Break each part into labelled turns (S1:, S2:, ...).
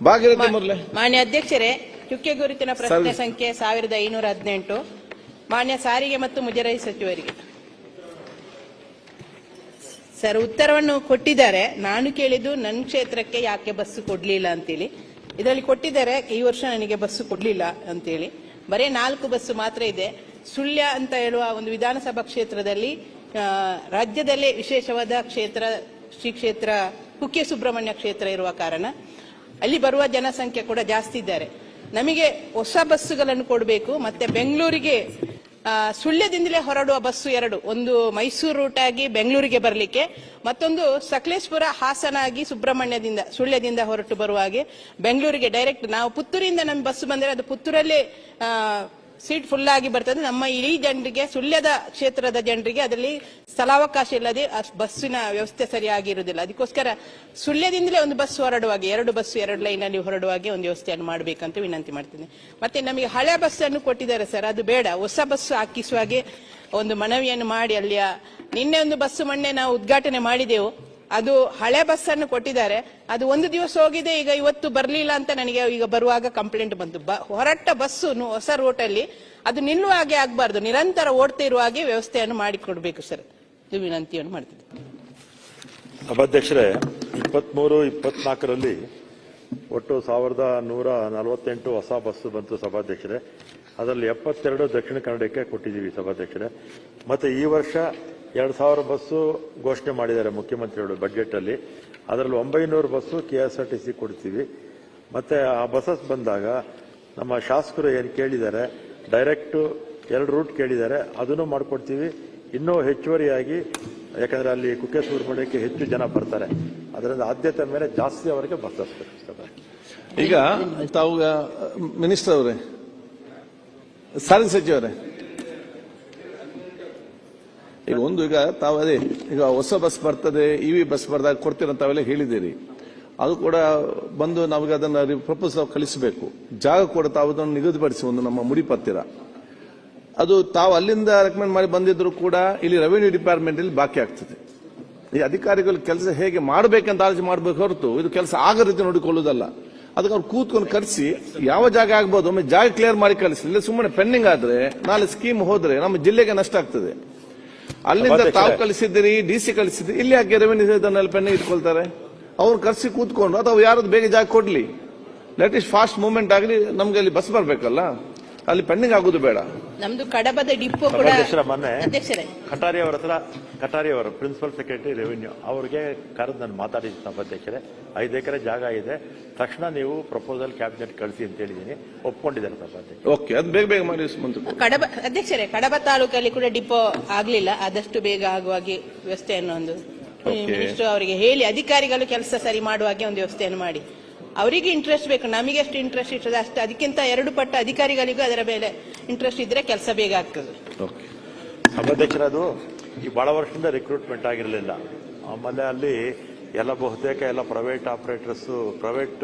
S1: ಭಾಗೀರಥಿ ಮುರ್ಲೆ.
S2: ಮಾನ್ಯ ಅಧ್ಯಕ್ಷರೇ, ಚುಕ್ಕೆ ಗುರುತಿನ ಪ್ರಶ್ನೆ ಸಂಖ್ಯೆ 1518 ಮಾನ್ಯ ಸಾರಿಗೆ ಮತ್ತು ಮುಜರಾಯಿ ಸಚಿವರಿಗೆ. ಸರ್, ಉತ್ತರವನ್ನು ಕೊಟ್ಟಿದ್ದಾರೆ. ನಾನು ಕೇಳಿದ್ದು ನನ್ನ ಕ್ಷೇತ್ರಕ್ಕೆ ಯಾಕೆ ಬಸ್ಸು ಕೊಡ್ಲಿಲ್ಲ ಅಂತೇಳಿ. ಇದರಲ್ಲಿ ಕೊಟ್ಟಿದ್ದಾರೆ ಈ ವರ್ಷ ನನಗೆ ಬಸ್ಸು ಕೊಡ್ಲಿಲ್ಲ ಅಂತೇಳಿ. ಬರೀ 4 ಬಸ್ಸು ಮಾತ್ರ ಇದೆ. ಸುಳ್ಯ ಅಂತ ಹೇಳುವ ಒಂದು ವಿಧಾನಸಭಾ ಕ್ಷೇತ್ರದಲ್ಲಿ ರಾಜ್ಯದಲ್ಲೇ ವಿಶೇಷವಾದ ಕ್ಷೇತ್ರ ಶ್ರೀ ಕ್ಷೇತ್ರ ಕುಕ್ಕೆ ಸುಬ್ರಹ್ಮಣ್ಯ ಕ್ಷೇತ್ರ ಇರುವ ಕಾರಣ ಅಲ್ಲಿ ಬರುವ ಜನಸಂಖ್ಯೆ ಕೂಡ ಜಾಸ್ತಿ ಇದ್ದಾರೆ. ನಮಗೆ ಹೊಸ ಬಸ್ಸುಗಳನ್ನು ಕೊಡಬೇಕು. ಮತ್ತೆ ಬೆಂಗಳೂರಿಗೆ ಸುಳ್ಯದಿಂದಲೇ ಹೊರಡುವ ಬಸ್ಸು 2, ಒಂದು ಮೈಸೂರು ರೂಟ್ ಆಗಿ ಬೆಂಗಳೂರಿಗೆ ಬರಲಿಕ್ಕೆ, ಮತ್ತೊಂದು ಸಕಲೇಶ್ಪುರ ಹಾಸನ ಆಗಿ ಸುಬ್ರಹ್ಮಣ್ಯದಿಂದ ಸುಳ್ಯದಿಂದ ಹೊರಟು ಬರುವ ಹಾಗೆ ಬೆಂಗಳೂರಿಗೆ ಡೈರೆಕ್ಟ್. ನಾವು ಪುತ್ತೂರಿಂದ ನಮ್ಮ ಬಸ್ ಬಂದರೆ ಅದು ಪುತ್ತೂರಲ್ಲೇ ಸೀಟ್ ಫುಲ್ ಆಗಿ ಬರ್ತದೆ. ನಮ್ಮ ಇಡೀ ಜನರಿಗೆ, ಸುಳ್ಯದ ಕ್ಷೇತ್ರದ ಜನರಿಗೆ ಅದರಲ್ಲಿ ಸ್ಥಳಾವಕಾಶ ಇಲ್ಲದೆ ಬಸ್ಸಿನ ವ್ಯವಸ್ಥೆ ಸರಿಯಾಗಿರುವುದಿಲ್ಲ. ಅದಕ್ಕೋಸ್ಕರ ಸುಳ್ಯದಿಂದಲೇ ಒಂದು ಬಸ್ ಹೊರಡುವಾಗೆ, 2 ಬಸ್ಸು 2 ಲೈನಲ್ಲಿ ಹೊರಡುವಾಗೆ ಒಂದು ವ್ಯವಸ್ಥೆಯನ್ನು ಮಾಡಬೇಕಂತ ವಿನಂತಿ ಮಾಡ್ತೀನಿ. ಮತ್ತೆ ನಮಗೆ ಹಳೆ ಬಸ್ ಅನ್ನು ಕೊಟ್ಟಿದ್ದಾರೆ ಸರ್, ಅದು ಬೇಡ. ಹೊಸ ಬಸ್ಸು ಹಾಕಿಸುವಾಗೆ ಒಂದು ಮನವಿಯನ್ನು ಮಾಡಿ ಅಲ್ಲಿಯ ನಿನ್ನೆ ಒಂದು ಬಸ್ಸು ಮೊನ್ನೆ ನಾವು ಉದ್ಘಾಟನೆ ಮಾಡಿದೆವು. ಅದು ಹಳೆ ಬಸ್ ಅನ್ನು ಕೊಟ್ಟಿದ್ದಾರೆ. ಅದು 1 ದಿವಸ ಹೋಗಿದೆ, ಈಗ ಇವತ್ತು ಬರಲಿಲ್ಲ ಅಂತ ನನಗೆ ಈಗ ಬರುವಾಗ ಕಂಪ್ಲೇಂಟ್ ಬಂತು. ಹೊರಟ ಬಸ್ಸು ಹೊಸ ರೂಟಲ್ಲಿ ಅದು ನಿಲ್ಲುವ ಹಾಗೆ ಆಗಬಾರ್ದು, ನಿರಂತರ ಓಡ್ತಾ ಇರುವ ಹಾಗೆ ವ್ಯವಸ್ಥೆಯನ್ನು ಮಾಡಿಕೊಡ್ಬೇಕು ಸರ್. ಇದು ವಿನಂತಿಯನ್ನು ಮಾಡ್ತಿದ್ದೆ.
S3: ಸಭಾಧ್ಯಕ್ಷರೇ, 23-24ರಲ್ಲಿ ಒಟ್ಟು 1148 ಹೊಸ ಬಸ್ಸು ಬಂತು ಸಭಾಧ್ಯಕ್ಷರೇ. ಅದರಲ್ಲಿ 72 ದಕ್ಷಿಣ ಕನ್ನಡಕ್ಕೆ ಕೊಟ್ಟಿದ್ದೀವಿ ಸಭಾಧ್ಯಕ್ಷರೇ. ಮತ್ತೆ ಈ ವರ್ಷ 2000 ಬಸ್ಸು ಘೋಷಣೆ ಮಾಡಿದ್ದಾರೆ ಮುಖ್ಯಮಂತ್ರಿಗಳು ಬಜೆಟ್ ಅಲ್ಲಿ. ಅದರಲ್ಲಿ 900 ಬಸ್ಸು KSRTC ಕೊಡ್ತೀವಿ. ಮತ್ತೆ ಆ ಬಸ್ಸಸ್ ಬಂದಾಗ ನಮ್ಮ ಶಾಸಕರು ಏನು ಕೇಳಿದ್ದಾರೆ, ಡೈರೆಕ್ಟ್ 2 ರೂಟ್ ಕೇಳಿದ್ದಾರೆ, ಅದನ್ನು ಮಾಡಿಕೊಡ್ತೀವಿ. ಇನ್ನೂ ಹೆಚ್ಚುವರಿಯಾಗಿ, ಯಾಕಂದ್ರೆ ಅಲ್ಲಿ ಕುಕ್ಕೆ ಸುಬ್ರಹ್ಮಣ್ಯಕ್ಕೆ ಹೆಚ್ಚು ಜನ ಬರ್ತಾರೆ, ಅದರಿಂದ ಆದ್ಯತೆ ಮೇಲೆ ಜಾಸ್ತಿ ಅವರಿಗೆ ಬಸ್ಸಸ್ ಬೇಕು.
S1: ಈಗ ತಾವು ಮಿನಿಸ್ಟರ್ ಅವರೇ, ಸಾರಿಗೆ ಸಚಿವರೇ, ಈಗ ತಾವು ಅದೇ ಈಗ ಹೊಸ ಬಸ್ ಬರ್ತದೆ, EV ಬಸ್ ಬರ್ದಾಗ ಕೊಡ್ತೀರಂತ ತಾವೆಲ್ಲ ಹೇಳಿದ್ದೀರಿ. ಅದು ಕೂಡ ಬಂದು ನಮಗೆ ಅದನ್ನ ಪ್ರಪೋಸಲ್ ಕಳಿಸಬೇಕು. ಜಾಗ ಕೂಡ ತಾವು ಅದನ್ನು ನಿಗದಿಪಡಿಸಿ ಒಂದು ನಮ್ಮ ಮುಡಿಪತ್ತಿರ. ಅದು ತಾವು ಅಲ್ಲಿಂದ ರೆಕಮೆಂಡ್ ಮಾಡಿ ಬಂದಿದ್ರು ಕೂಡ ಇಲ್ಲಿ ರೆವಿನ್ಯೂ ಡಿಪಾರ್ಟ್ಮೆಂಟ್ ಅಲ್ಲಿ ಬಾಕಿ ಆಗ್ತದೆ. ಈ ಅಧಿಕಾರಿಗಳು ಕೆಲಸ ಹೇಗೆ ಮಾಡಬೇಕಂತ ಆಲೋಚನೆ ಮಾಡಬೇಕು ಹೊರತು ಇದು ಕೆಲಸ ಆಗ ರೀತಿ ನೋಡಿಕೊಳ್ಳುವುದಲ್ಲ. ಅದಕ್ಕೆ ಅವ್ರು ಕೂತ್ಕೊಂಡು ಕರೆಸಿ ಯಾವ ಜಾಗ ಆಗ್ಬೋದು ಒಮ್ಮೆ ಜಾಗ ಕ್ಲಿಯರ್ ಮಾಡಿ ಕಳಿಸಿ. ಇಲ್ಲ ಸುಮ್ಮನೆ ಪೆಂಡಿಂಗ್ ಆದ್ರೆ ನಾಳೆ ಸ್ಕೀಮ್ ಹೋದ್ರೆ ನಮ್ಮ ಜಿಲ್ಲೆಗೆ ನಷ್ಟ ಆಗ್ತದೆ. ಅಲ್ಲಿಂದ ತಾವು ಕಳಿಸಿದ್ದೀರಿ, DC ಕಳಿಸಿದ್ರಿ, ಇಲ್ಲಿ ಯಾಕೆ ರೆವೆನ್ಯೂ ಇದನ್ನೆಲ್ಲ ಪೆಂಡಿಂಗ್ ಇಟ್ಕೊಳ್ತಾರೆ? ಅವ್ರು ಕರ್ಸಿ ಕೂತ್ಕೊಂಡು ಅಥವಾ ಯಾರದು ಬೇಗ ಜಾಗ ಕೊಡ್ಲಿ, ಲೆಟ್ ಇಸ್ ಫಾಸ್ಟ್ ಮೂವ್ಮೆಂಟ್ ಆಗಲಿ. ನಮ್ಗೆ ಅಲ್ಲಿ ಬಸ್ ಬರ್ಬೇಕಲ್ಲ, ಅಲ್ಲಿ ಪೆಂಡಿಂಗ್ ಆಗುದು ಬೇಡ.
S2: ನಮ್ದು ಕಡಬದ ಡಿಪೋ ಕೂಡ
S3: ಮೊನ್ನೆ ಕಟಾರಿ ಅವರು ಪ್ರಿನ್ಸಿಪಲ್ ಸೆಕ್ರೆಟರಿ ರೆವಿನ್ಯೂ ಅವರಿಗೆ ಕರೆದು ನಾನು ಮಾತಾಡಿದ್ದೀನಿ ಸಭಾಧ್ಯಕ್ಷರೇ. 5 ಎಕರೆ ಜಾಗ ಇದೆ, ತಕ್ಷಣ ನೀವು ಪ್ರಪೋಸಲ್ ಕ್ಯಾಬಿನೆಟ್ ಕಳಿಸಿ ಅಂತ ಹೇಳಿದ್ದೀನಿ, ಒಪ್ಕೊಂಡಿದ್ದಾರೆ ಸಭಾಧ್ಯಕ್ಷ.
S1: ಓಕೆ, ಅದು ಬೇಗ ಬೇಗ ಮಾಡಿ.
S2: ಅಧ್ಯಕ್ಷರೇ, ಕಡಬ ತಾಲೂಕಲ್ಲಿ ಕೂಡ ಡಿಪೋ ಆಗ್ಲಿಲ್ಲ, ಆದಷ್ಟು ಬೇಗ ಆಗುವಾಗೆ ವ್ಯವಸ್ಥೆಯನ್ನು ಒಂದು ಮಿನಿಸ್ಟರ್ ಅವರಿಗೆ ಹೇಳಿ ಅಧಿಕಾರಿಗಳು ಕೆಲಸ ಸರಿ ಮಾಡುವಾಗೆ ಒಂದು ವ್ಯವಸ್ಥೆಯನ್ನು ಮಾಡಿ. ಅವರಿಗೆ ಇಂಟ್ರೆಸ್ಟ್ ಬೇಕು, ನಮಗೆ ಎಷ್ಟು ಇಂಟ್ರೆಸ್ಟ್ ಇರ್ತದೆ ಅಷ್ಟು, ಅದಕ್ಕಿಂತ 2 ಪಟ್ಟು ಅಧಿಕಾರಿಗಳಿಗೂ ಅದರ ಮೇಲೆ ಇಂಟ್ರೆಸ್ಟ್ ಇದ್ರೆ ಕೆಲಸ ಬೇಗ ಆಗ್ತದೆ.
S3: ಸಭಾಧ್ಯಕ್ಷರದು ಈ ಬಹಳ ವರ್ಷದಿಂದ ರಿಕ್ರೂಟ್ಮೆಂಟ್ ಆಗಿರಲಿಲ್ಲ. ಆಮೇಲೆ ಅಲ್ಲಿ ಎಲ್ಲ ಬಹುತೇಕ ಎಲ್ಲ ಪ್ರೈವೇಟ್ ಆಪರೇಟರ್ಸ್ ಪ್ರೈವೇಟ್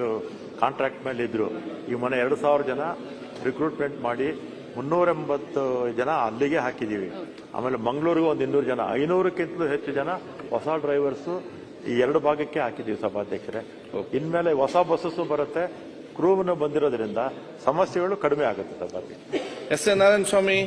S3: ಕಾಂಟ್ರಾಕ್ಟ್ ಮೇಲೆ ಇದ್ರು. ಈ ಮೊನ್ನೆ 2000 ಜನ ರಿಕ್ರೂಟ್ಮೆಂಟ್ ಮಾಡಿ 380 ಜನ ಅಲ್ಲಿಗೆ ಹಾಕಿದೀವಿ. ಆಮೇಲೆ ಮಂಗಳೂರಿಗೂ ಒಂದು 200 ಜನ, 500ಕ್ಕಿಂತಲೂ ಹೆಚ್ಚು ಜನ ಹೊಸ ಡ್ರೈವರ್ಸ್ ಈ 2 ಭಾಗಕ್ಕೆ ಹಾಕಿದೀವಿ ಸಭಾಧ್ಯಕ್ಷರೇ. ಇನ್ಮೇಲೆ ಹೊಸ ಬಸ್ಸಸ್ ಬರುತ್ತೆ, ಕ್ರೂವ್ನು ಬಂದಿರೋದ್ರಿಂದ ಸಮಸ್ಯೆಗಳು ಕಡಿಮೆ ಆಗುತ್ತೆ ಸಭಾಧ್ಯಕ್ಷ.
S1: ಎಸ್. ಎನ್. ನಾರಾಯಣ ಸ್ವಾಮಿ.